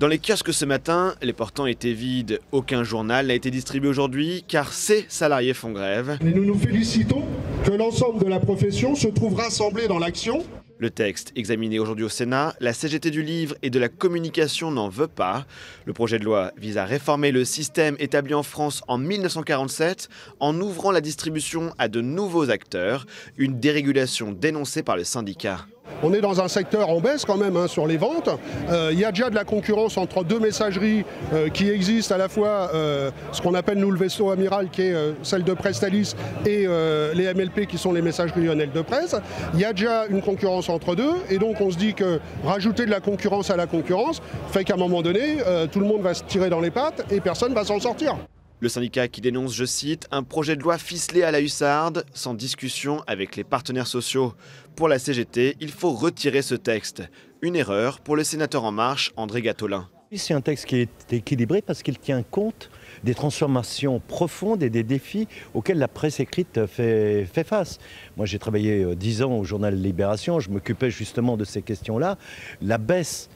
Dans les kiosques ce matin, les portants étaient vides. Aucun journal n'a été distribué aujourd'hui car ces salariés font grève. Et nous nous félicitons que l'ensemble de la profession se trouve rassemblée dans l'action. Le texte examiné aujourd'hui au Sénat, la CGT du livre et de la communication n'en veut pas. Le projet de loi vise à réformer le système établi en France en 1947 en ouvrant la distribution à de nouveaux acteurs, une dérégulation dénoncée par le syndicat. On est dans un secteur en baisse quand même sur les ventes. Il y a déjà de la concurrence entre deux messageries qui existent, à la fois ce qu'on appelle nous le vaisseau amiral qui est celle de Prestalis et les MLP qui sont les messageries lyonnaises de presse. Il y a déjà une concurrence entre deux et donc on se dit que rajouter de la concurrence à la concurrence fait qu'à un moment donné tout le monde va se tirer dans les pattes et personne ne va s'en sortir. Le syndicat qui dénonce, je cite, un projet de loi ficelé à la hussarde, sans discussion avec les partenaires sociaux. Pour la CGT, il faut retirer ce texte. Une erreur pour le sénateur En Marche, André Gattolin. C'est un texte qui est équilibré parce qu'il tient compte des transformations profondes et des défis auxquels la presse écrite fait face. Moi, j'ai travaillé 10 ans au journal Libération, je m'occupais justement de ces questions-là. La baisse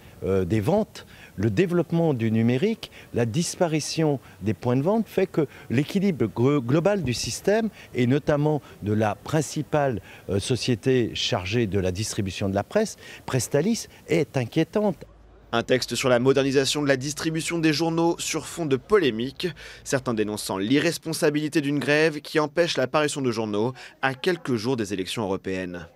des ventes, le développement du numérique, la disparition des points de vente fait que l'équilibre global du système et notamment de la principale société chargée de la distribution de la presse, Prestalis, est inquiétante. Un texte sur la modernisation de la distribution des journaux sur fond de polémique, certains dénonçant l'irresponsabilité d'une grève qui empêche l'apparition de journaux à quelques jours des élections européennes.